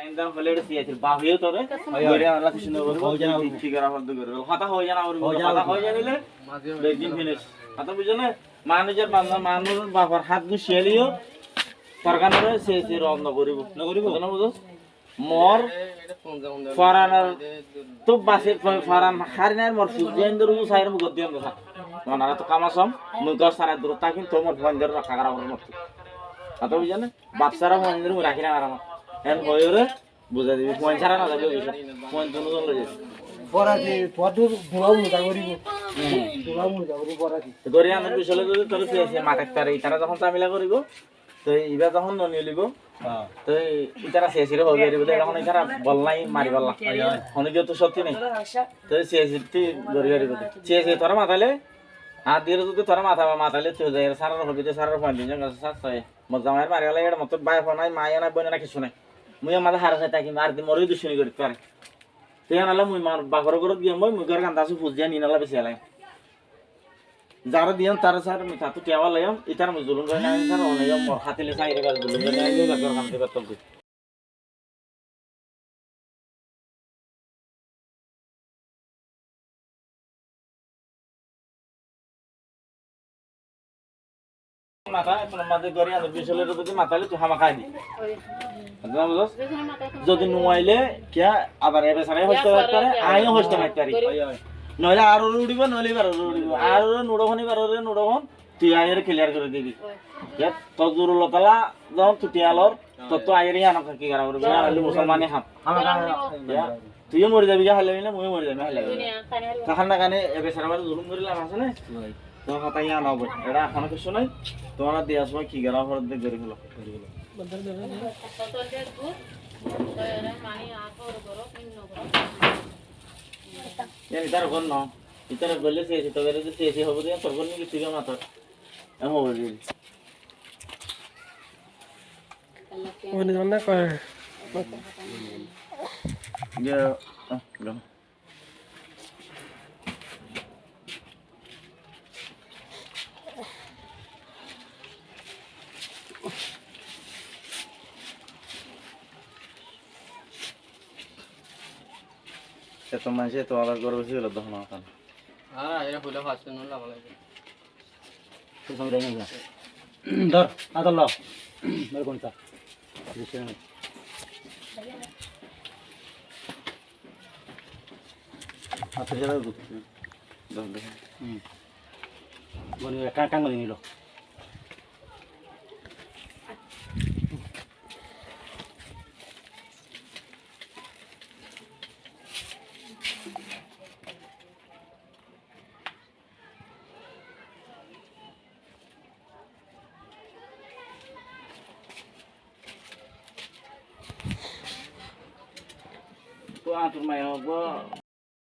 আইন্দা হলে সিয়াছিল বাহিও তরে গরে আল্লাহ কৃষ্ণ হয়ে জানা ঠিক করা হল করে কথা হয়ে জানা আর কথা হয়ে জানিলে একদিন ফিনিশ কথা বুঝো না মানুষের মানুষ বাবার হাত গুছিয়েলিও সরকারে সে রন্ধ করিব না করিব না বুঝো মর ফরানার তো বাসে ফরান হারিনার মর সুজেন্দ্র সাইর মুখ দিন কথা ওনারা তো কামাসম মুখ সারা দূরতা কিন্তু মোর বন্ধের রক্ষা করা হল মত কথা বুঝো না বাপসারা বন্ধের রাখি না আর আমার এন হইরে বুঝা দিবি ফোন ছাড়া না যাবে ফোন দুজন লই যাবে পরাজি পদুর ঘোড়াও মুদা করিব ঘোড়াও মুদা করিব পরাজি গরি আনার বিষয় যদি তোর পেয়েছে মাথার তারে তারা যখন তামিলা করিব তো ইবা যখন ননিয়ে লিব তো ইতারা শেষির হবে রে বলে এখন ইতারা বল নাই মারি বললা অনেক তো সত্যি নেই তো শেষিরটি গরি গরি বলে শেষে তোরা মাথালে হাত দিয়ে যদি তোরা মাথালে তুই যাই সারার হবে তো সারার পয়েন্ট দিন সাত ছয় মজা মায়ের মারি গেলে এর মতো বাই ফোন নাই মায়া নাই বোন না কিছু নাই মুই মাথা হারা চাই তাকি আর দিন মরে দুশ্মনী করি পারে তুই আনালে মুই মার বাঘর ঘরত গিয়ে মই মুখের কান্দা আছো ফুজিয়া নিনালা বেশি আলাই যারা দিয়াম তারা স্যার মিঠা তো কেওয়া লাইম ইতার মুই জুলুম করে নাই স্যার অনেক হাতিলে সাইরে গাছ জুলুম করে নাই বাঘর কান্দে পাতল তুই মাথা মাঝে গড়ি আনর বিশলের যদি মাথালে তুই হামা খাই দি যদি নুয়াইলে কিয়া আবার এবে সারাই হইতে পারে আইও হইতে পারে নইলে আর উড়িব নইলে বার উড়িব আর নুড়োখনি বাররে নুড়োখন তুই আয়ের ক্লিয়ার করে দিবি ইয়া তজুর লতালা যখন তুটিয়ালর তত আয়ের আনা কি করা করবে আলি মুসলমানে হাত তুইও মরে যাবি যা হালে না মই মরে যাবি হালে কাখান না কানে এবে সারাবার জুলুম করে লাভ আছে না তো হাতাই আনাব এটা এখনো কিছু নাই তোমরা দেওয়ার সময় কি গেলা ঘর দিয়ে গড়ি হলো ইতার ঘর ন ইতার বললে চেয়েছি তবে চেয়েছি হবো দিয়ে তোর বললি কিছু মাথার এমন হবো দিদি এত মানুষ তো আলাদা করে বসে গেল তখন ওখানে ধর আদল ল মেরে কোনটা হাতে যাবে বনি কাং নিল তো আঁতুর মায়া হবো